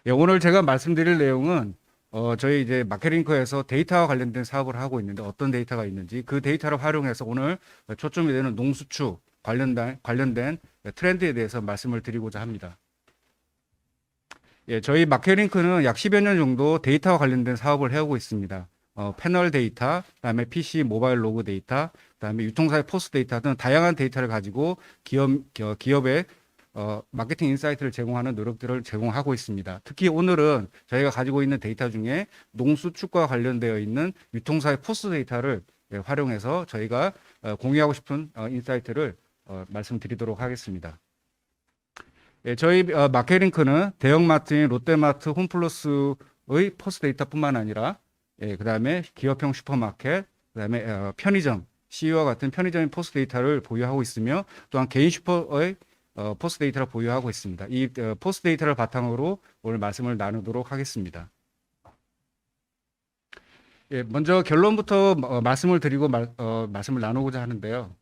예, 오늘 제가 말씀드릴 내용은 저희 이제 마케링크에서 데이터와 관련된 사업을 하고 있는데 어떤 데이터가 있는지 그 데이터를 활용해서 오늘 초점이 되는 농수축 관련된 트렌드에 대해서 말씀을 드리고자 합니다. 예, 저희 마케링크는 약 10여 년 정도 데이터와 관련된 사업을 해오고 있습니다. 패널 데이터, 그다음에 PC 모바일 로그 데이터, 그다음에 유통사의 포스 데이터 등 다양한 데이터를 가지고 기업의 마케팅 인사이트를 제공하는 노력들을 제공하고 있습니다. 특히 오늘은 저희가 가지고 있는 데이터 중에 농수축과 관련되어 있는 유통사의 포스 데이터를 활용해서 저희가 공유하고 싶은 인사이트를 말씀드리도록 하겠습니다. 예, 저희 마케링크는 대형마트인 롯데마트, 홈플러스의 포스 데이터뿐만 아니라 그다음에 기업형 슈퍼마켓, 그다음에 편의점, CU와 같은 편의점의 포스 데이터를 보유하고 있으며 또한 개인 슈퍼의 포스 데이터를 보유하고 있습니다. 이 포스 데이터를 바탕으로 오늘 말씀을 나누도록 하겠습니다. 예, 먼저 결론부터 말씀을 드리고 말씀을 나누고자 하는데요.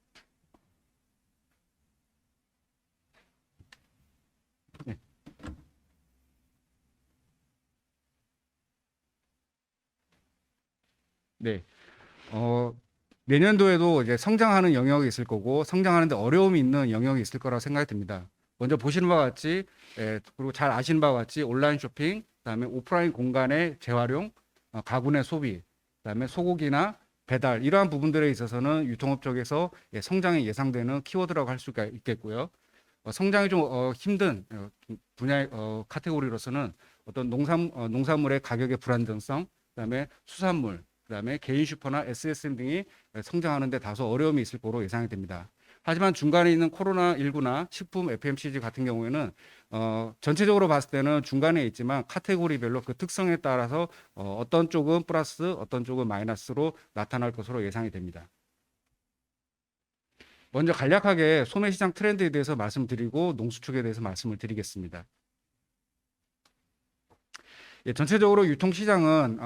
네. 네. 어, 내년도에도 이제 성장하는 영역이 있을 거고 성장하는데 어려움이 있는 영역이 있을 거라고 생각이 듭니다. 먼저 보시는 바와 같이 그리고 잘 아시는 바와 같이 온라인 쇼핑, 그다음에 오프라인 공간의 재활용, 가구 내 소비, 그다음에 소고기나 배달 이러한 부분들에 있어서는 유통업 쪽에서 성장이 예상되는 키워드라고 할 수가 있겠고요. 성장이 좀 힘든 분야 카테고리로서는 어떤 농산물의 가격의 불안정성, 그다음에 수산물, 그다음에 개인 슈퍼나 SSM 등이 성장하는 데 다소 어려움이 있을 거로 예상이 됩니다. 하지만 중간에 있는 코로나19나 식품 FMCG 같은 경우에는 전체적으로 봤을 때는 중간에 있지만 카테고리별로 그 특성에 따라서 어떤 쪽은 플러스, 어떤 쪽은 마이너스로 나타날 것으로 예상이 됩니다. 먼저 간략하게 소매시장 트렌드에 대해서 말씀드리고 농수축에 대해서 말씀을 드리겠습니다. 예, 전체적으로 유통시장은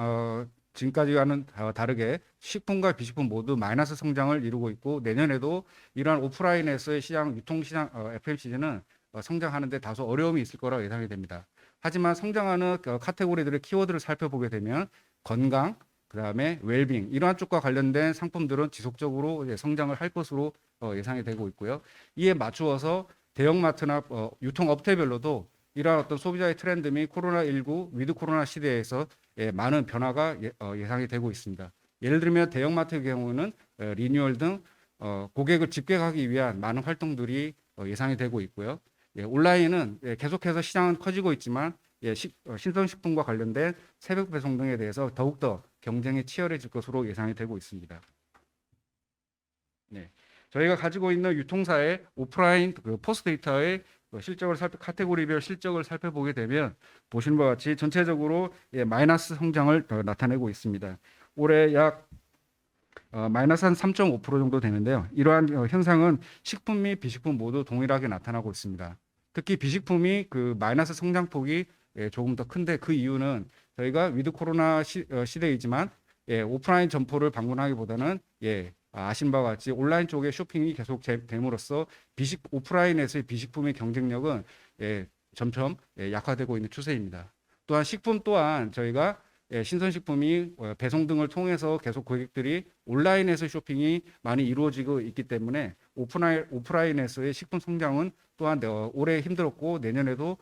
지금까지와는 다르게 식품과 비식품 모두 마이너스 성장을 이루고 있고 내년에도 이러한 오프라인에서의 시장, 유통시장 FMCG는 성장하는 데 다소 어려움이 있을 거라고 예상이 됩니다. 하지만 성장하는 카테고리들의 키워드를 살펴보게 되면 건강, 그다음에 웰빙 이러한 쪽과 관련된 상품들은 지속적으로 이제 성장을 할 것으로 예상이 되고 있고요. 이에 맞추어서 대형마트나 유통업체별로도 이러한 어떤 소비자의 트렌드 및 코로나19 위드 코로나 시대에서 많은 변화가 예상이 되고 있습니다. 예를 들면 대형마트의 경우는 리뉴얼 등 고객을 집객하기 위한 많은 활동들이 예상이 되고 있고요. 온라인은 계속해서 시장은 커지고 있지만 신선식품과 관련된 새벽 배송 등에 대해서 더욱더 경쟁이 치열해질 것으로 예상이 되고 있습니다. 네. 저희가 가지고 있는 유통사의 오프라인 포스 데이터의 카테고리별 실적을 살펴보게 되면 보시는 바와 같이 전체적으로 마이너스 성장을 나타내고 있습니다. 올해 약 마이너스 한 3.5% 정도 되는데요. 이러한 현상은 식품 및 비식품 모두 동일하게 나타나고 있습니다. 특히 비식품이 그 마이너스 성장폭이 조금 더 큰데 그 이유는 저희가 위드 코로나 시대이지만 오프라인 점포를 방문하기보다는 아신 바와 같이 온라인 쪽의 쇼핑이 계속 됨으로써 오프라인에서의 비식품의 경쟁력은 점점 약화되고 있는 추세입니다. 또한 식품 또한 저희가 신선식품이 배송 등을 통해서 계속 고객들이 온라인에서 쇼핑이 많이 이루어지고 있기 때문에 오프라인에서의 식품 성장은 또한 올해 힘들었고 내년에도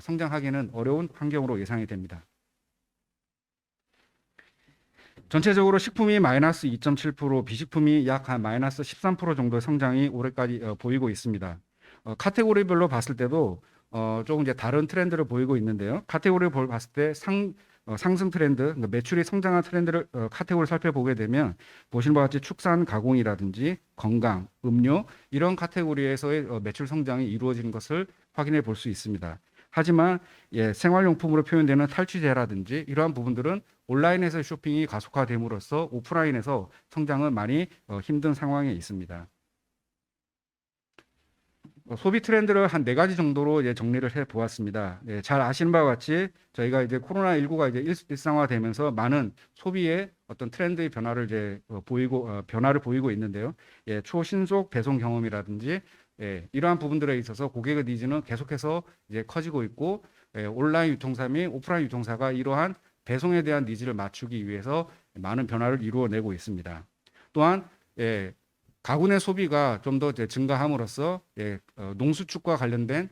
성장하기는 어려운 환경으로 예상이 됩니다. 전체적으로 식품이 마이너스 2.7%, 비식품이 약 한 마이너스 13% 정도의 성장이 올해까지 보이고 있습니다. 카테고리별로 봤을 때도 조금 이제 다른 트렌드를 보이고 있는데요. 카테고리를 봤을 때 상승 트렌드, 그러니까 매출이 성장한 트렌드를 카테고리 살펴보게 되면 보시는 바와 같이 축산 가공이라든지 건강, 음료 이런 카테고리에서의 매출 성장이 이루어지는 것을 확인해 볼 수 있습니다. 하지만 생활용품으로 표현되는 탈취제라든지 이러한 부분들은 온라인에서 쇼핑이 가속화됨으로써 오프라인에서 성장은 많이 힘든 상황에 있습니다. 소비 트렌드를 한 네 가지 정도로 이제 정리를 해 보았습니다. 잘 아시는 바와 같이 저희가 이제 코로나19가 이제 일상화되면서 많은 소비의 어떤 트렌드의 변화를 이제 변화를 보이고 있는데요. 초신속 배송 경험이라든지 이러한 부분들에 있어서 고객의 니즈는 계속해서 이제 커지고 있고, 온라인 유통사 및 오프라인 유통사가 이러한 배송에 대한 니즈를 맞추기 위해서 많은 변화를 이루어내고 있습니다. 또한 가구 내 소비가 좀 더 증가함으로써 농수축과 관련된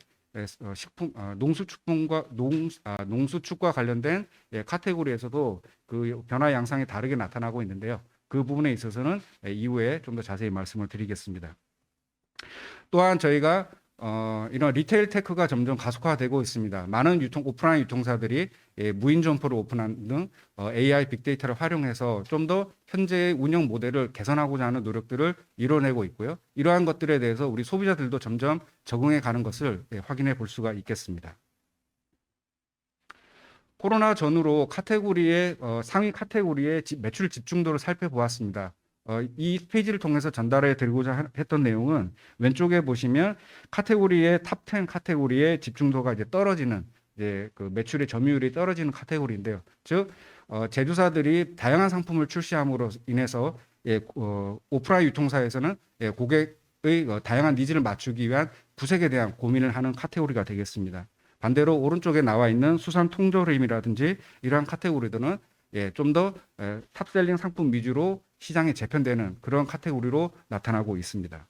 농수축과 관련된 카테고리에서도 그 변화 양상이 다르게 나타나고 있는데요. 그 부분에 있어서는 이후에 좀 더 자세히 말씀을 드리겠습니다. 또한 저희가 이런 리테일 테크가 점점 가속화되고 있습니다. 많은 오프라인 유통사들이 무인 점포를 오픈하는 등 AI 빅데이터를 활용해서 좀 더 현재의 운영 모델을 개선하고자 하는 노력들을 이뤄내고 있고요. 이러한 것들에 대해서 우리 소비자들도 점점 적응해 가는 것을 확인해 볼 수가 있겠습니다. 코로나 전후로 카테고리의 상위 카테고리의 매출 집중도를 살펴보았습니다. 이 페이지를 통해서 전달해 드리고자 했던 내용은 왼쪽에 보시면 카테고리의 탑10 카테고리의 집중도가 이제 떨어지는 그 매출의 점유율이 떨어지는 카테고리인데요. 즉 제조사들이 다양한 상품을 출시함으로 인해서 오프라인 유통사에서는 고객의 다양한 니즈를 맞추기 위한 구색에 대한 고민을 하는 카테고리가 되겠습니다. 반대로 오른쪽에 나와 있는 수산 통조림이라든지 이러한 카테고리들은 좀 더 탑셀링 상품 위주로 시장에 재편되는 그런 카테고리로 나타나고 있습니다.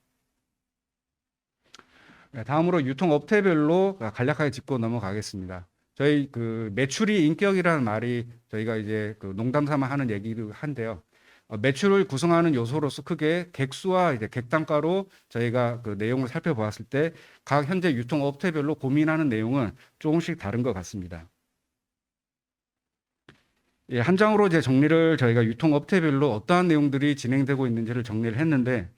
다음으로 유통업태별로 간략하게 짚고 넘어가겠습니다. 저희 그 매출이 인격이라는 말이 저희가 이제 그 농담 삼아 하는 얘기도 한데요. 매출을 구성하는 요소로서 크게 객수와 이제 객단가로 저희가 그 내용을 살펴보았을 때 각 현재 유통업태별로 고민하는 내용은 조금씩 다른 것 같습니다. 한 장으로 이제 정리를 저희가 유통업태별로 어떠한 내용들이 진행되고 있는지를 정리를 했는데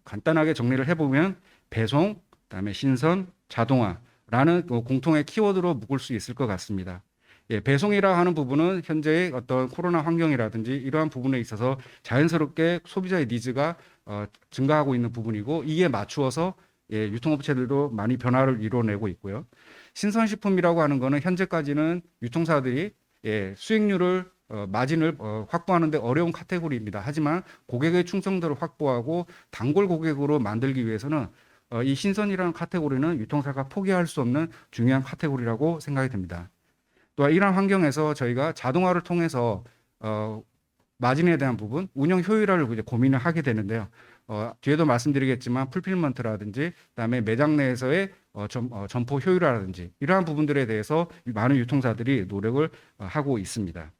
간단하게 정리를 해보면 배송, 그다음에 신선, 자동화라는 공통의 키워드로 묶을 수 있을 것 같습니다. 배송이라 하는 부분은 현재의 어떤 코로나 환경이라든지 이러한 부분에 있어서 자연스럽게 소비자의 니즈가 증가하고 있는 부분이고 이에 맞추어서 유통업체들도 많이 변화를 이뤄내고 있고요. 신선식품이라고 하는 거는 현재까지는 유통사들이 수익률을 마진을 확보하는 데 어려운 카테고리입니다. 하지만 고객의 충성도를 확보하고 단골 고객으로 만들기 위해서는 이 신선이라는 카테고리는 유통사가 포기할 수 없는 중요한 카테고리라고 생각이 듭니다. 또한 이러한 환경에서 저희가 자동화를 통해서 마진에 대한 부분, 운영 효율화를 이제 고민을 하게 되는데요. 뒤에도 말씀드리겠지만 풀필먼트라든지 그다음에 매장 내에서의 점포 효율화라든지 이러한 부분들에 대해서 많은 유통사들이 노력을 하고 있습니다.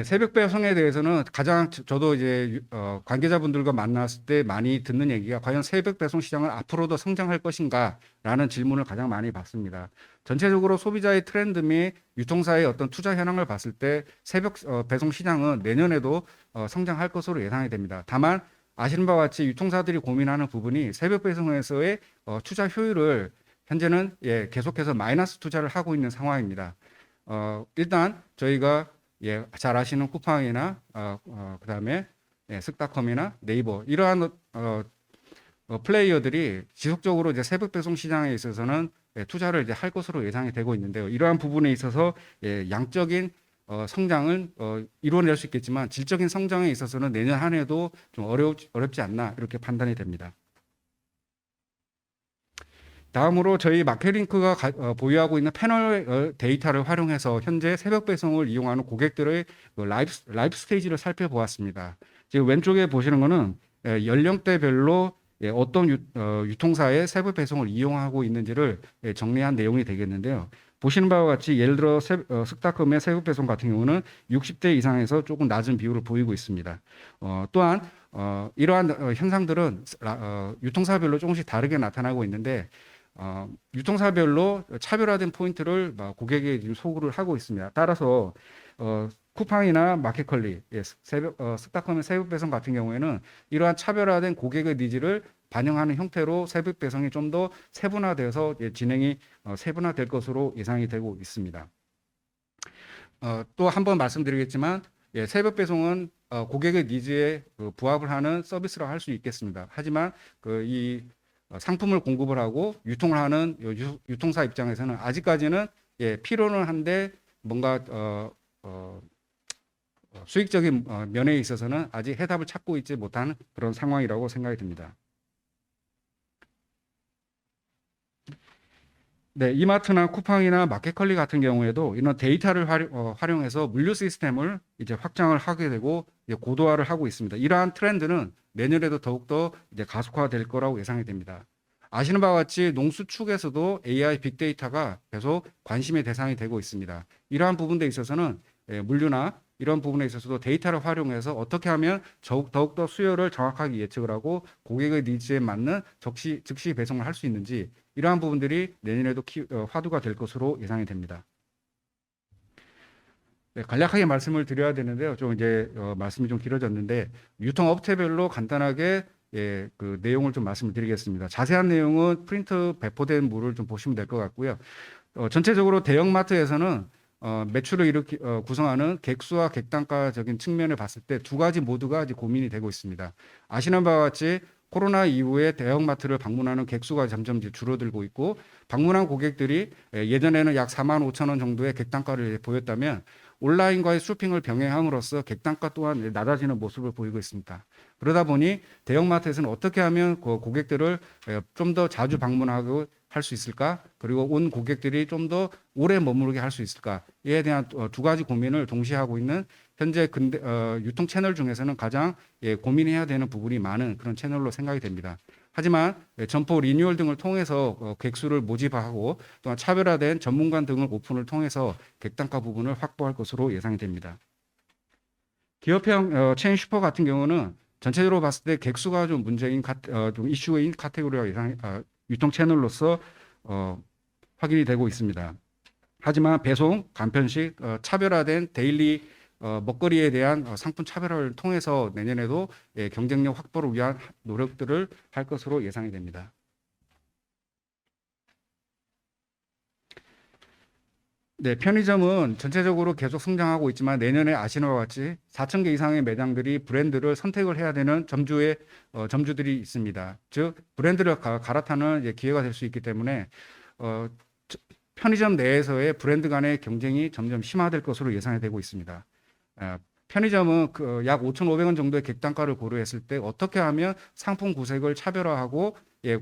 새벽 배송에 대해서는 가장 저도 이제 관계자분들과 만났을 때 많이 듣는 얘기가 과연 새벽 배송 시장은 앞으로도 성장할 것인가라는 질문을 가장 많이 받습니다. 전체적으로 소비자의 트렌드 및 유통사의 어떤 투자 현황을 봤을 때 새벽 배송 시장은 내년에도 성장할 것으로 예상이 됩니다. 다만 아시는 바와 같이 유통사들이 고민하는 부분이 새벽 배송에서의 투자 효율을 현재는 계속해서 마이너스 투자를 하고 있는 상황입니다. 일단 저희가 잘 아시는 쿠팡이나 그다음에 쓱닷컴이나 네이버 이러한 플레이어들이 지속적으로 이제 새벽 배송 시장에 있어서는 투자를 이제 할 것으로 예상이 되고 있는데요. 이러한 부분에 있어서 양적인 성장을 이루어낼 수 있겠지만 질적인 성장에 있어서는 내년 한 해도 좀 어렵지 않나 이렇게 판단이 됩니다. 다음으로 저희 마켓링크가 보유하고 있는 패널 데이터를 활용해서 현재 새벽 배송을 이용하는 고객들의 라이프 스테이지를 살펴보았습니다. 지금 왼쪽에 보시는 거는 연령대별로 어떤 유통사의 새벽 배송을 이용하고 있는지를 정리한 내용이 되겠는데요. 보시는 바와 같이 예를 들어 쓱닷컴의 새벽 배송 같은 경우는 60대 이상에서 조금 낮은 비율을 보이고 있습니다. 또한 이러한 현상들은 유통사별로 조금씩 다르게 나타나고 있는데 유통사별로 차별화된 포인트를 고객에 지금 소구를 하고 있습니다. 따라서 쿠팡이나 마켓컬리, 쓱닷컴의 새벽 배송 같은 경우에는 이러한 차별화된 고객의 니즈를 반영하는 형태로 새벽 배송이 좀 더 세분화돼서 진행이 세분화될 것으로 예상이 되고 있습니다. 또 한 번 말씀드리겠지만 새벽 배송은 고객의 니즈에 부합을 하는 서비스라고 할 수 있겠습니다. 하지만 이 상품을 공급을 하고 유통을 하는 유통사 입장에서는 아직까지는 필요는 한데 뭔가 수익적인 면에 있어서는 아직 해답을 찾고 있지 못한 그런 상황이라고 생각이 듭니다. 네, 이마트나 쿠팡이나 마켓컬리 같은 경우에도 이런 데이터를 활용해서 물류 시스템을 이제 확장을 하게 되고 이제 고도화를 하고 있습니다. 이러한 트렌드는 내년에도 더욱더 이제 가속화될 거라고 예상이 됩니다. 아시는 바와 같이 농수축에서도 AI 빅데이터가 계속 관심의 대상이 되고 있습니다. 이러한 부분에 있어서는 물류나 이런 부분에 있어서도 데이터를 활용해서 어떻게 하면 더욱더 수요를 정확하게 예측을 하고 고객의 니즈에 맞는 즉시 배송을 할 수 있는지 이러한 부분들이 내년에도 화두가 될 것으로 예상이 됩니다. 네, 간략하게 말씀을 드려야 되는데요. 좀 이제 말씀이 좀 길어졌는데 유통업체별로 간단하게 그 내용을 좀 말씀을 드리겠습니다. 자세한 내용은 프린트 배포된 물을 좀 보시면 될 것 같고요. 전체적으로 대형마트에서는 매출을 구성하는 객수와 객단가적인 측면을 봤을 때 두 가지 모두가 이제 고민이 되고 있습니다. 아시는 바와 같이 코로나 이후에 대형마트를 방문하는 객수가 점점 이제 줄어들고 있고 방문한 고객들이 예전에는 약 4만 5천 원 정도의 객단가를 보였다면 온라인과의 쇼핑을 병행함으로써 객단가 또한 낮아지는 모습을 보이고 있습니다. 그러다 보니 대형마트에서는 어떻게 하면 그 고객들을 좀 더 자주 방문하고 할 수 있을까? 그리고 온 고객들이 좀 더 오래 머무르게 할 수 있을까?에 대한 두 가지 고민을 동시에 하고 있는 현재 유통 채널 중에서는 가장 고민해야 되는 부분이 많은 그런 채널로 생각이 됩니다. 하지만 점포 리뉴얼 등을 통해서 객수를 모집하고 또한 차별화된 전문관 등을 오픈을 통해서 객단가 부분을 확보할 것으로 예상이 됩니다. 기업형 체인 슈퍼 같은 경우는 전체적으로 봤을 때 객수가 좀 문제인 좀 이슈인 카테고리가 유통 채널로서 확인이 되고 있습니다. 하지만 배송, 간편식, 차별화된 데일리 먹거리에 대한 상품 차별화를 통해서 내년에도 경쟁력 확보를 위한 노력들을 할 것으로 예상이 됩니다. 네, 편의점은 전체적으로 계속 성장하고 있지만 내년에 아시는 바와 같이 4천 개 이상의 매장들이 브랜드를 선택을 해야 되는 점주들이 있습니다. 즉 브랜드를 갈아타는 기회가 될 수 있기 때문에 편의점 내에서의 브랜드 간의 경쟁이 점점 심화될 것으로 예상이 되고 있습니다. 편의점은 약 5,500원 정도의 객단가를 고려했을 때 어떻게 하면 상품 구색을 차별화하고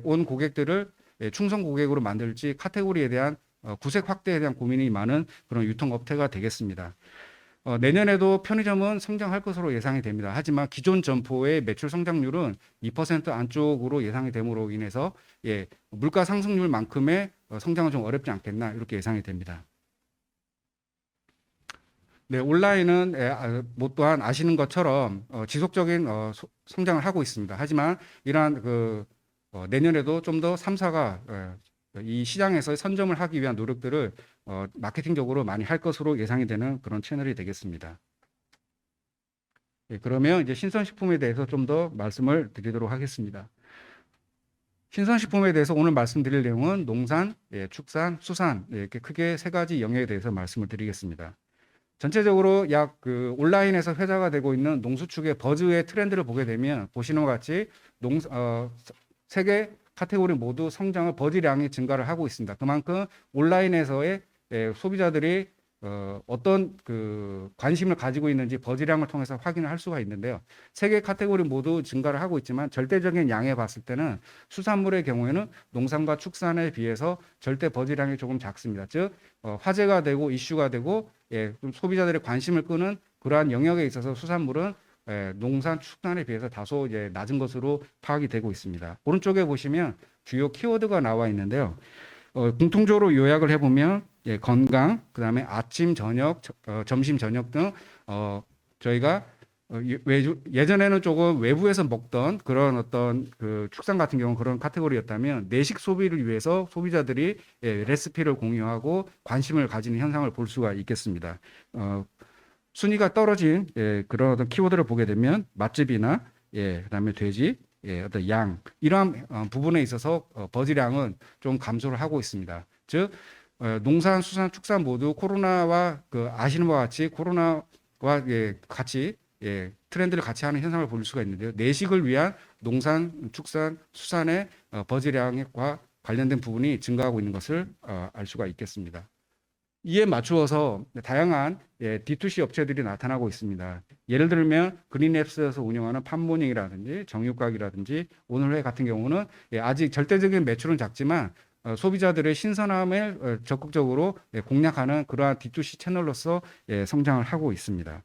온 고객들을 충성 고객으로 만들지 카테고리에 대한 구색 확대에 대한 고민이 많은 그런 유통업체가 되겠습니다. 내년에도 편의점은 성장할 것으로 예상이 됩니다. 하지만 기존 점포의 매출 성장률은 2% 안쪽으로 예상이 됨으로 인해서 물가 상승률만큼의 성장은 좀 어렵지 않겠나 이렇게 예상이 됩니다. 네, 온라인은 또한 아시는 것처럼 지속적인 성장을 하고 있습니다. 하지만 이러한 내년에도 좀 더 3사가 이 시장에서 선점을 하기 위한 노력들을 마케팅적으로 많이 할 것으로 예상이 되는 그런 채널이 되겠습니다. 그러면 이제 신선식품에 대해서 좀 더 말씀을 드리도록 하겠습니다. 신선식품에 대해서 오늘 말씀드릴 내용은 농산, 축산, 수산 이렇게 크게 세 가지 영역에 대해서 말씀을 드리겠습니다. 전체적으로 온라인에서 회자가 되고 있는 농수축의 버즈의 트렌드를 보게 되면 보시는 것 같이 세계 카테고리 모두 성장을 버즈량이 증가를 하고 있습니다. 그만큼 온라인에서의 소비자들이 어떤 관심을 가지고 있는지 버즈량을 통해서 확인을 할 수가 있는데요. 세계 카테고리 모두 증가를 하고 있지만 절대적인 양에 봤을 때는 수산물의 경우에는 농산과 축산에 비해서 절대 버즈량이 조금 작습니다. 즉 화제가 되고 이슈가 되고 좀 소비자들의 관심을 끄는 그러한 영역에 있어서 수산물은 농산, 축산에 비해서 다소 낮은 것으로 파악이 되고 있습니다. 오른쪽에 보시면 주요 키워드가 나와 있는데요. 공통적으로 요약을 해보면 건강, 그 다음에 아침, 저녁, 점심, 저녁 등 저희가 예전에는 조금 외부에서 먹던 그런 어떤 축산 같은 경우 그런 카테고리였다면 내식 소비를 위해서 소비자들이 레시피를 공유하고 관심을 가지는 현상을 볼 수가 있겠습니다. 순위가 떨어진 그런 어떤 키워드를 보게 되면 맛집이나 그다음에 돼지, 어떤 양 이러한 부분에 있어서 버즈량은 좀 감소를 하고 있습니다. 즉 농산, 수산, 축산 모두 코로나와 아시는 바와 같이 코로나와 같이 트렌드를 같이 하는 현상을 볼 수가 있는데요. 내식을 위한 농산, 축산, 수산의 버즈량과 관련된 부분이 증가하고 있는 것을 알 수가 있겠습니다. 이에 맞추어서 다양한 D2C 업체들이 나타나고 있습니다. 예를 들면 그린앱스에서 운영하는 팜모닝이라든지 정육각이라든지 오늘회 같은 경우는 아직 절대적인 매출은 작지만 소비자들의 신선함을 적극적으로 공략하는 그러한 D2C 채널로서 성장을 하고 있습니다.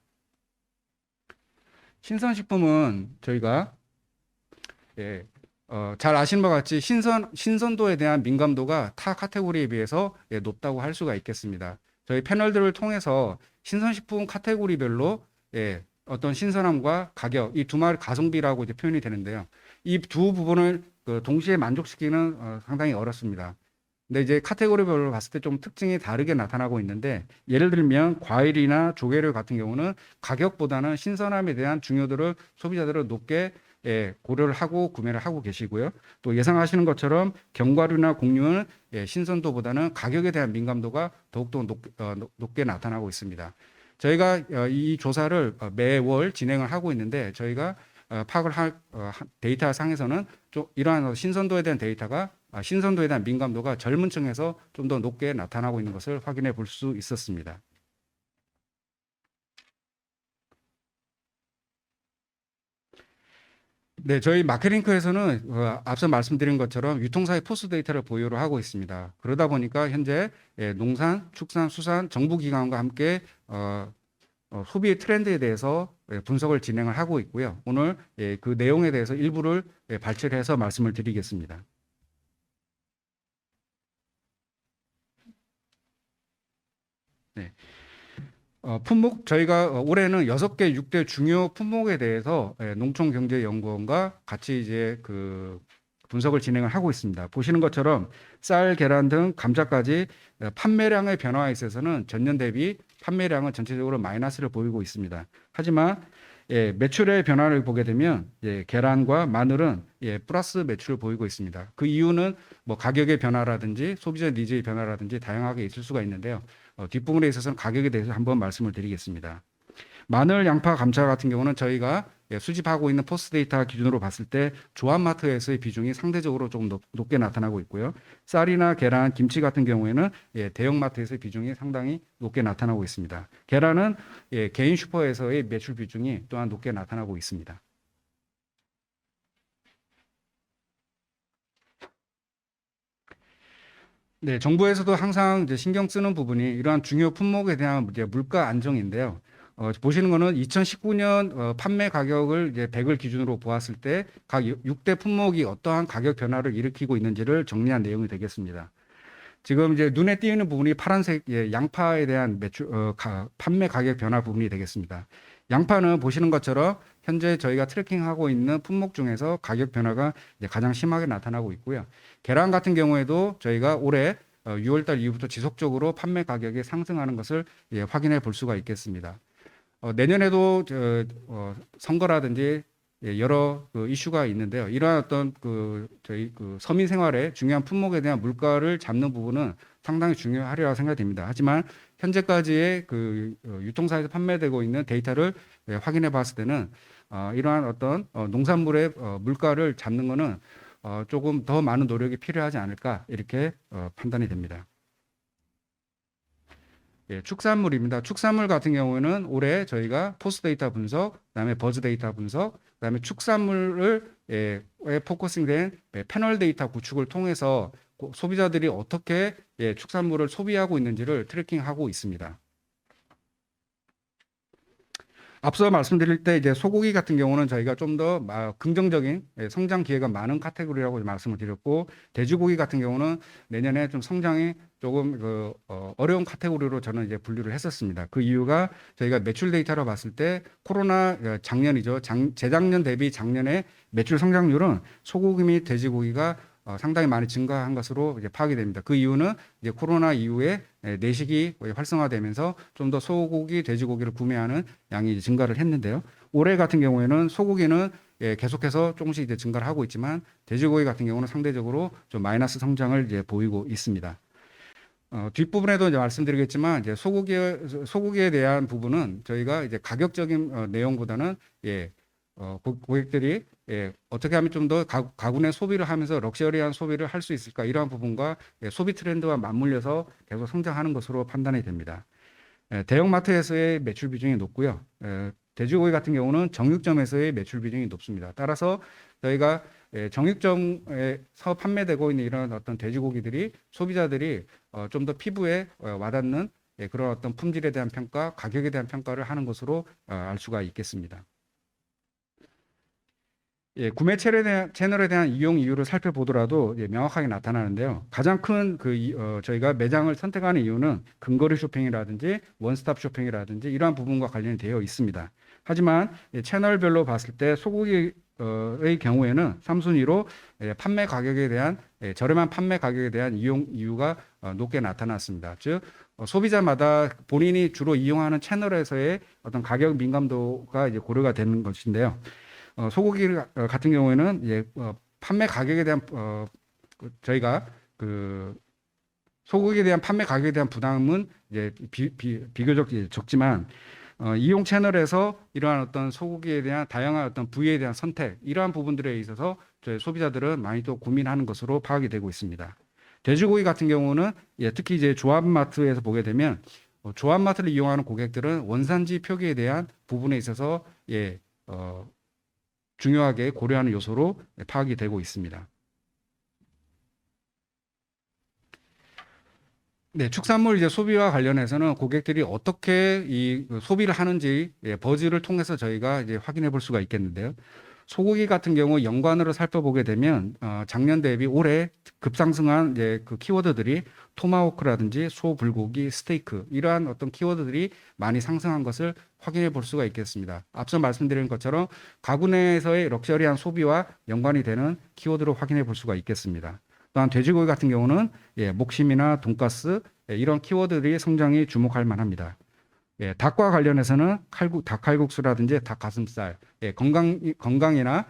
신선식품은 저희가 잘 아시는 바와 같이 신선도에 대한 민감도가 타 카테고리에 비해서 높다고 할 수가 있겠습니다. 저희 패널들을 통해서 신선식품 카테고리별로 어떤 신선함과 가격, 이 두 마리 가성비라고 이제 표현이 되는데요. 이 두 부분을 동시에 만족시키는 상당히 어렵습니다. 근데 이제 카테고리별로 봤을 때 좀 특징이 다르게 나타나고 있는데, 예를 들면 과일이나 조개류 같은 경우는 가격보다는 신선함에 대한 중요도를 소비자들은 높게 고려를 하고 구매를 하고 계시고요. 또 예상하시는 것처럼 견과류나 곡류는 신선도보다는 가격에 대한 민감도가 더욱더 높게 나타나고 있습니다. 저희가 이 조사를 매월 진행을 하고 있는데, 저희가 파악을 할 데이터 상에서는 좀 이러한 신선도에 대한 신선도에 대한 민감도가 젊은 층에서 좀 더 높게 나타나고 있는 것을 확인해 볼 수 있었습니다. 네, 저희 마케링크에서는 앞서 말씀드린 것처럼 유통사의 포스 데이터를 보유를 하고 있습니다. 그러다 보니까 현재 농산, 축산, 수산, 정부기관과 함께 소비의 트렌드에 대해서 분석을 진행을 하고 있고요. 오늘 그 내용에 대해서 일부를 발췌를 해서 말씀을 드리겠습니다. 네. 품목 저희가 올해는 6개, 6대 중요 품목에 대해서 농촌경제연구원과 같이 이제 그 분석을 진행을 하고 있습니다. 보시는 것처럼 쌀, 계란 등 감자까지 판매량의 변화에 있어서는 전년 대비 판매량은 전체적으로 마이너스를 보이고 있습니다. 하지만 매출의 변화를 보게 되면 계란과 마늘은 플러스 매출을 보이고 있습니다. 그 이유는 뭐 가격의 변화라든지 소비자 니즈의 변화라든지 다양하게 있을 수가 있는데요. 뒷부분에 있어서는 가격에 대해서 한번 말씀을 드리겠습니다. 마늘, 양파, 감자 같은 경우는 저희가 수집하고 있는 포스 데이터 기준으로 봤을 때 조합마트에서의 비중이 상대적으로 조금 높게 나타나고 있고요. 쌀이나 계란, 김치 같은 경우에는 대형마트에서의 비중이 상당히 높게 나타나고 있습니다. 계란은 개인 슈퍼에서의 매출 비중이 또한 높게 나타나고 있습니다. 네, 정부에서도 항상 이제 신경 쓰는 부분이 이러한 중요 품목에 대한 이제 물가 안정인데요. 보시는 거는 2019년 판매 가격을 이제 100을 기준으로 보았을 때 각 6대 품목이 어떠한 가격 변화를 일으키고 있는지를 정리한 내용이 되겠습니다. 지금 이제 눈에 띄는 부분이 파란색 양파에 대한 판매 가격 변화 부분이 되겠습니다. 양파는 보시는 것처럼 현재 저희가 트래킹하고 있는 품목 중에서 가격 변화가 이제 가장 심하게 나타나고 있고요. 계란 같은 경우에도 저희가 올해 6월 달 이후부터 지속적으로 판매 가격이 상승하는 것을 확인해 볼 수가 있겠습니다. 내년에도 선거라든지 여러 이슈가 있는데요. 이러한 어떤 저희 서민 생활의 중요한 품목에 대한 물가를 잡는 부분은 상당히 중요하리라고 생각됩니다. 하지만 현재까지의 유통사에서 판매되고 있는 데이터를 확인해 봤을 때는 이러한 어떤 농산물의 물가를 잡는 것은 조금 더 많은 노력이 필요하지 않을까 이렇게 판단이 됩니다. 축산물입니다. 축산물 같은 경우에는 올해 저희가 포스 데이터 분석, 그다음에 버즈 데이터 분석, 그다음에 축산물을 포커싱된 패널 데이터 구축을 통해서 소비자들이 어떻게 축산물을 소비하고 있는지를 트래킹하고 있습니다. 앞서 말씀드릴 때 이제 소고기 같은 경우는 저희가 좀 더 긍정적인 성장 기회가 많은 카테고리라고 말씀을 드렸고, 돼지고기 같은 경우는 내년에 좀 성장이 조금 어려운 카테고리로 저는 이제 분류를 했었습니다. 그 이유가 저희가 매출 데이터로 봤을 때 코로나 작년이죠. 재작년 대비 작년에 매출 성장률은 소고기 및 돼지고기가 상당히 많이 증가한 것으로 이제 파악이 됩니다. 그 이유는 이제 코로나 이후에 내식이 활성화되면서 좀 더 소고기, 돼지고기를 구매하는 양이 증가를 했는데요. 올해 같은 경우에는 소고기는 계속해서 조금씩 이제 증가를 하고 있지만 돼지고기 같은 경우는 상대적으로 좀 마이너스 성장을 이제 보이고 있습니다. 뒷부분에도 이제 말씀드리겠지만 이제 소고기에 대한 부분은 저희가 이제 가격적인 내용보다는 고객들이 어떻게 하면 좀 더 가구내 소비를 하면서 럭셔리한 소비를 할 수 있을까, 이러한 부분과 소비 트렌드와 맞물려서 계속 성장하는 것으로 판단이 됩니다. 대형마트에서의 매출 비중이 높고요. 돼지고기 같은 경우는 정육점에서의 매출 비중이 높습니다. 따라서 저희가 정육점에서 판매되고 있는 이런 어떤 돼지고기들이 소비자들이 좀 더 피부에 와닿는 그런 어떤 품질에 대한 평가, 가격에 대한 평가를 하는 것으로 알 수가 있겠습니다. 구매 채널에 대한 이용 이유를 살펴보더라도 명확하게 나타나는데요. 가장 큰 저희가 매장을 선택하는 이유는 근거리 쇼핑이라든지 원스톱 쇼핑이라든지 이러한 부분과 관련이 되어 있습니다. 하지만 채널별로 봤을 때 소고기의 경우에는 3순위로 판매 가격에 대한 저렴한 판매 가격에 대한 이용 이유가 높게 나타났습니다. 즉 소비자마다 본인이 주로 이용하는 채널에서의 어떤 가격 민감도가 이제 고려가 되는 것인데요. 소고기 같은 경우에는 판매 가격에 대한 저희가 소고기에 대한 판매 가격에 대한 부담은 이제 비교적 적지만 이용 채널에서 이러한 어떤 소고기에 대한 다양한 어떤 부위에 대한 선택 이러한 부분들에 있어서 저희 소비자들은 많이 또 고민하는 것으로 파악이 되고 있습니다. 돼지고기 같은 경우는 특히 이제 조합마트에서 보게 되면 조합마트를 이용하는 고객들은 원산지 표기에 대한 부분에 있어서 중요하게 고려하는 요소로 파악이 되고 있습니다. 네, 축산물 이제 소비와 관련해서는 고객들이 어떻게 이 소비를 하는지 버즈를 통해서 저희가 이제 확인해 볼 수가 있겠는데요. 소고기 같은 경우 연관으로 살펴보게 되면 작년 대비 올해 급상승한 이제 그 키워드들이 토마호크라든지 소불고기, 스테이크 이러한 어떤 키워드들이 많이 상승한 것을 확인해 볼 수가 있겠습니다. 앞서 말씀드린 것처럼 가구 내에서의 럭셔리한 소비와 연관이 되는 키워드로 확인해 볼 수가 있겠습니다. 또한 돼지고기 같은 경우는 목심이나 돈가스 이런 키워드들이 성장이 주목할 만합니다. 닭과 관련해서는 닭칼국수라든지 닭가슴살, 건강이나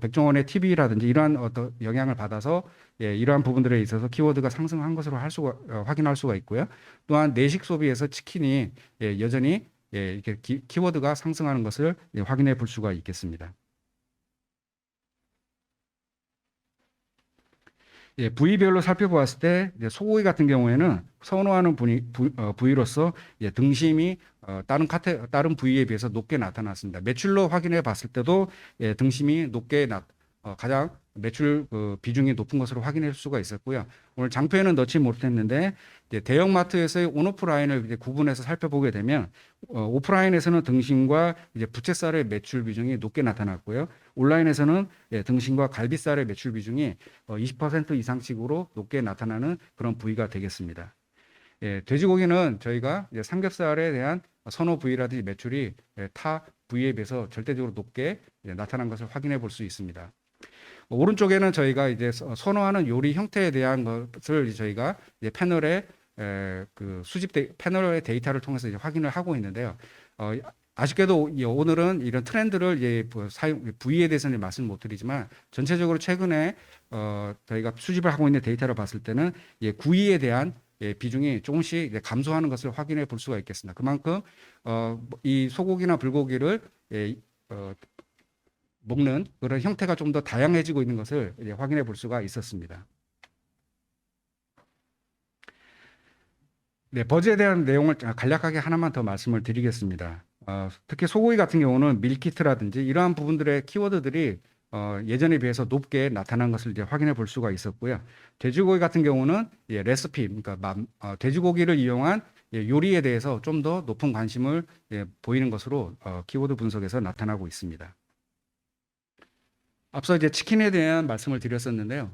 백종원의 TV라든지 이러한 어떤 영향을 받아서 이러한 부분들에 있어서 키워드가 상승한 것으로 확인할 수가 있고요. 또한 내식 소비에서 치킨이 여전히 이렇게 키워드가 상승하는 것을 확인해 볼 수가 있겠습니다. 부위별로 살펴보았을 때 소고기 같은 경우에는 선호하는 부위로서 등심이 다른 부위에 비해서 높게 나타났습니다. 매출로 확인해 봤을 때도 등심이 높게 가장 매출 비중이 높은 것으로 확인할 수가 있었고요. 오늘 장표에는 넣지 못했는데 대형마트에서의 온오프라인을 이제 구분해서 살펴보게 되면 오프라인에서는 등심과 이제 부채살의 매출 비중이 높게 나타났고요. 온라인에서는 등심과 갈비살의 매출 비중이 20% 이상씩으로 높게 나타나는 그런 부위가 되겠습니다. 돼지고기는 저희가 이제 삼겹살에 대한 선호 부위라든지 매출이 타 부위에 비해서 절대적으로 높게 나타난 것을 확인해 볼 수 있습니다. 오른쪽에는 저희가 이제 선호하는 요리 형태에 대한 것을 저희가 이제 패널의 패널의 데이터를 통해서 이제 확인을 하고 있는데요. 아쉽게도 오늘은 이런 트렌드를 이제 부위에 대해서는 말씀 못 드리지만 전체적으로 최근에 저희가 수집을 하고 있는 데이터를 봤을 때는 구이에 대한 비중이 조금씩 감소하는 것을 확인해 볼 수가 있겠습니다. 그만큼 이 소고기나 불고기를 먹는 그런 형태가 좀 더 다양해지고 있는 것을 확인해 볼 수가 있었습니다. 네, 버즈에 대한 내용을 간략하게 하나만 더 말씀을 드리겠습니다. 특히 소고기 같은 경우는 밀키트라든지 이러한 부분들의 키워드들이 예전에 비해서 높게 나타난 것을 이제 확인해 볼 수가 있었고요. 돼지고기 같은 경우는 레시피, 그러니까 돼지고기를 이용한 요리에 대해서 좀 더 높은 관심을 보이는 것으로 키워드 분석에서 나타나고 있습니다. 앞서 이제 치킨에 대한 말씀을 드렸었는데요.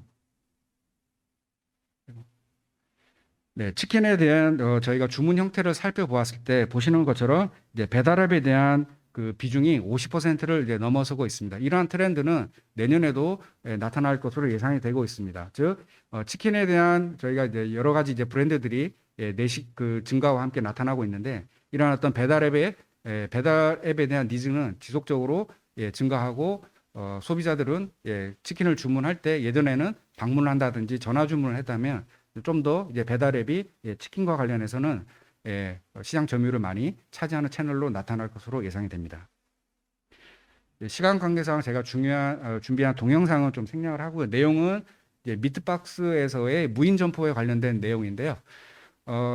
네, 치킨에 대한 저희가 주문 형태를 살펴보았을 때 보시는 것처럼 이제 배달앱에 대한 그 비중이 50%를 이제 넘어서고 있습니다. 이러한 트렌드는 내년에도 나타날 것으로 예상이 되고 있습니다. 즉, 치킨에 대한 저희가 이제 여러 가지 이제 브랜드들이 내식 증가와 함께 나타나고 있는데 이러한 어떤 배달앱에 대한 니즈는 지속적으로 증가하고 소비자들은 치킨을 주문할 때 예전에는 방문을 한다든지 전화 주문을 했다면 좀 더 이제 배달앱이 치킨과 관련해서는 시장 점유율을 많이 차지하는 채널로 나타날 것으로 예상이 됩니다. 시간 관계상 제가 준비한 동영상은 좀 생략을 하고요. 내용은 미트박스에서의 무인 점포에 관련된 내용인데요.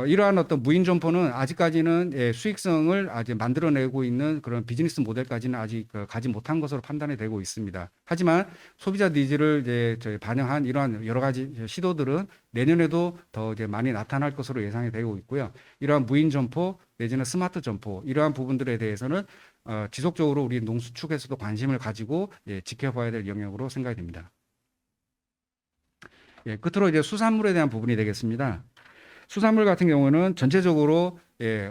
이러한 어떤 무인 점포는 아직까지는 수익성을 아직 만들어내고 있는 그런 비즈니스 모델까지는 아직 가지 못한 것으로 판단이 되고 있습니다. 하지만 소비자 니즈를 이제 저희 반영한 이러한 여러 가지 시도들은 내년에도 더 이제 많이 나타날 것으로 예상이 되고 있고요. 이러한 무인 점포 내지는 스마트 점포 이러한 부분들에 대해서는 지속적으로 우리 농수축에서도 관심을 가지고 지켜봐야 될 영역으로 생각이 됩니다. 끝으로 이제 수산물에 대한 부분이 되겠습니다. 수산물 같은 경우는 전체적으로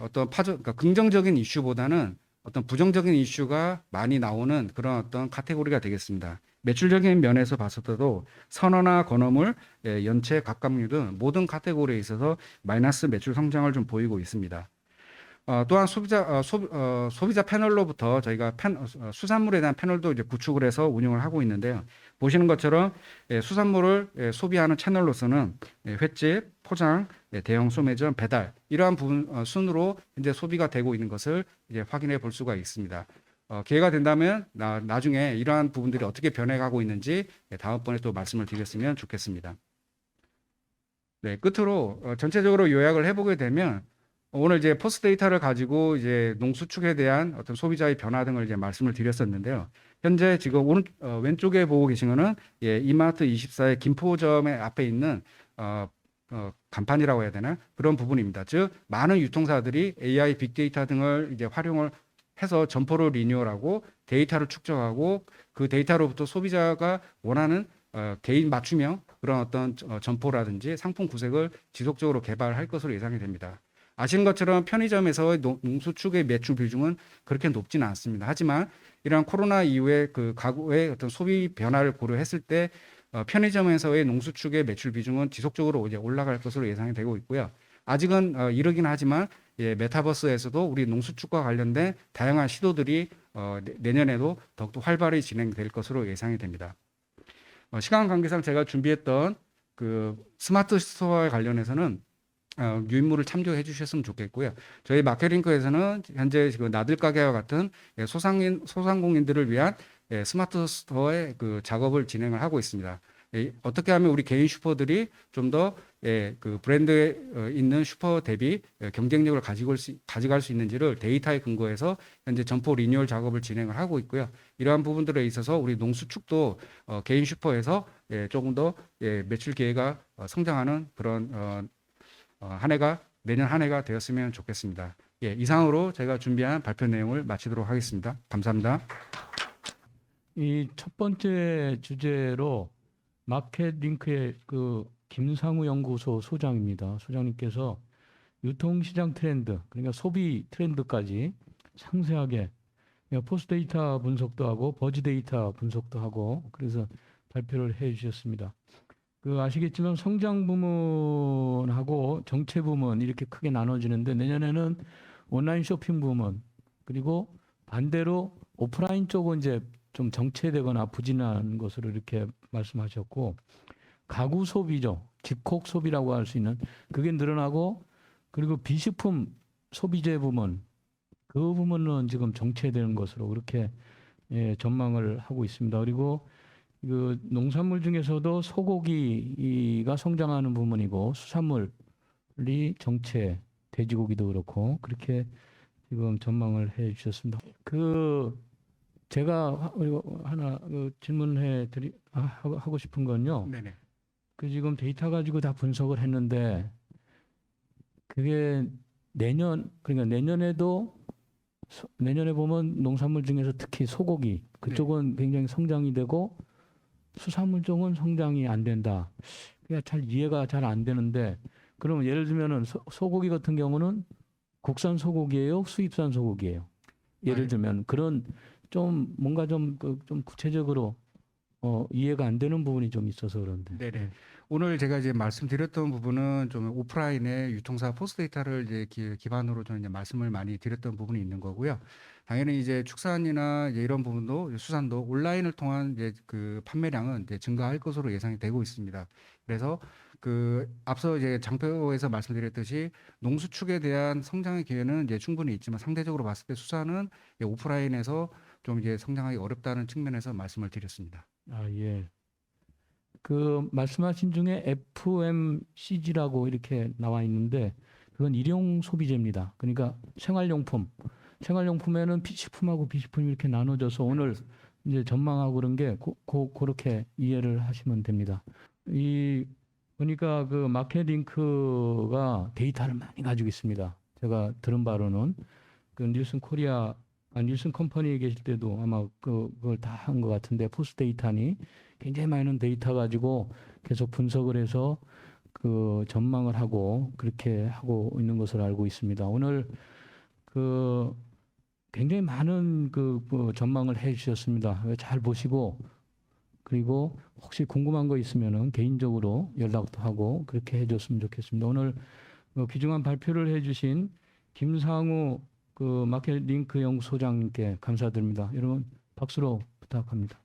어떤 그러니까 긍정적인 이슈보다는 어떤 부정적인 이슈가 많이 나오는 그런 어떤 카테고리가 되겠습니다. 매출적인 면에서 봤을 때도 선어나 건어물, 연체, 갑각류 등 모든 카테고리에 있어서 마이너스 매출 성장을 좀 보이고 있습니다. 또한 소비자 패널로부터 저희가 수산물에 대한 패널도 이제 구축을 해서 운영을 하고 있는데요. 보시는 것처럼 수산물을 소비하는 채널로서는 횟집, 포장, 대형 소매점, 배달 이러한 부분 순으로 현재 소비가 되고 있는 것을 이제 확인해 볼 수가 있습니다. 기회가 된다면 나중에 이러한 부분들이 어떻게 변해가고 있는지 다음번에 또 말씀을 드렸으면 좋겠습니다. 네, 끝으로 전체적으로 요약을 해보게 되면 오늘 이제 포스 데이터를 가지고 이제 농수축에 대한 어떤 소비자의 변화 등을 이제 말씀을 드렸었는데요. 현재 지금 왼쪽에 보고 계신 거는 이마트 24의 김포점의 앞에 있는 간판이라고 해야 되나 그런 부분입니다. 즉 많은 유통사들이 AI 빅데이터 등을 이제 활용을 해서 점포를 리뉴얼하고 데이터를 축적하고 그 데이터로부터 소비자가 원하는 개인 맞춤형 그런 어떤 점포라든지 상품 구색을 지속적으로 개발할 것으로 예상이 됩니다. 아시는 것처럼 편의점에서의 농수축의 매출 비중은 그렇게 높지는 않습니다. 하지만 이러한 코로나 이후에 그 가구의 어떤 소비 변화를 고려했을 때 편의점에서의 농수축의 매출 비중은 지속적으로 이제 올라갈 것으로 예상이 되고 있고요. 아직은 이르긴 하지만 메타버스에서도 우리 농수축과 관련된 다양한 시도들이 내년에도 더욱더 활발히 진행될 것으로 예상이 됩니다. 시간 관계상 제가 준비했던 그 스마트 스토어에 관련해서는 유인물을 참조해 주셨으면 좋겠고요. 저희 마케링크에서는 현재 지금 나들 가게와 같은 소상공인들을 위한 스마트 스토어의 그 작업을 진행을 하고 있습니다. 어떻게 하면 우리 개인 슈퍼들이 좀 더 그 브랜드에 있는 슈퍼 대비 경쟁력을 가져갈 수 있는지를 데이터에 근거해서 현재 점포 리뉴얼 작업을 진행을 하고 있고요. 이러한 부분들에 있어서 우리 농수축도 개인 슈퍼에서 조금 더 매출 기회가 성장하는 그런 내년 한 해가 되었으면 좋겠습니다. 이상으로 제가 준비한 발표 내용을 마치도록 하겠습니다. 감사합니다. 이 첫 번째 주제로 마켓링크의 그 김상우 연구소 소장입니다. 소장님께서 유통시장 트렌드, 그러니까 소비 트렌드까지 상세하게 포스 데이터 분석도 하고 버즈 데이터 분석도 하고 그래서 발표를 해 주셨습니다. 그 아시겠지만 성장 부문하고 정체 부문 이렇게 크게 나눠지는데 내년에는 온라인 쇼핑 부문 그리고 반대로 오프라인 쪽은 이제 좀 정체되거나 부진한 것으로 이렇게 말씀하셨고 가구 소비죠. 집콕 소비라고 할 수 있는 그게 늘어나고 그리고 비식품 소비재 부문 그 부분은 지금 정체되는 것으로 그렇게 전망을 하고 있습니다. 그리고 그 농산물 중에서도 소고기가 성장하는 부분이고 수산물이 정체, 돼지고기도 그렇고 그렇게 지금 전망을 해 주셨습니다. 그 제가 하나 질문해 하고 싶은 건요. 네네. 그 지금 데이터 가지고 다 분석을 했는데 그게 그러니까 내년에 보면 농산물 중에서 특히 소고기 그쪽은 굉장히 성장이 되고 수산물 쪽은 성장이 안 된다. 그게 잘 이해가 잘 안 되는데 그러면 예를 들면은 소고기 같은 경우는 국산 소고기예요, 수입산 소고기예요. 예를 들면 그런 좀 뭔가 좀 구체적으로 이해가 안 되는 부분이 좀 있어서 그런데. 네네. 오늘 제가 이제 말씀드렸던 부분은 좀 오프라인의 유통사 포스 데이터를 이제 기반으로 저는 이제 말씀을 많이 드렸던 부분이 있는 거고요. 당연히 이제 축산이나 이제 이런 부분도 수산도 온라인을 통한 이제 그 판매량은 이제 증가할 것으로 예상이 되고 있습니다. 그래서 그 앞서 이제 장표에서 말씀드렸듯이 농수축에 대한 성장의 기회는 이제 충분히 있지만 상대적으로 봤을 때 수산은 오프라인에서 좀 이제 성장하기 어렵다는 측면에서 말씀을 드렸습니다. 아, 예. 그 말씀하신 중에 FMCG라고 이렇게 나와 있는데 그건 일용 소비재입니다. 그러니까 생활용품에는 식품하고 비식품이 이렇게 나눠져서 오늘 이제 전망하고 그런 게 그렇게 이해를 하시면 됩니다. 이 그러니까 그 마켓링크가 데이터를 많이 가지고 있습니다. 제가 들은 바로는 그 닐슨 컴퍼니에 계실 때도 아마 그걸 다 한 것 같은데 포스 데이터니 굉장히 많은 데이터 가지고 계속 분석을 해서 그 전망을 하고 그렇게 하고 있는 것으로 알고 있습니다. 오늘 그 굉장히 많은 그 전망을 해 주셨습니다. 잘 보시고 그리고 혹시 궁금한 거 있으면은 개인적으로 연락도 하고 그렇게 해 줬으면 좋겠습니다. 오늘 귀중한 발표를 해 주신 김상우 그 마켓링크 연구소장님께 감사드립니다. 여러분 박수로 부탁합니다.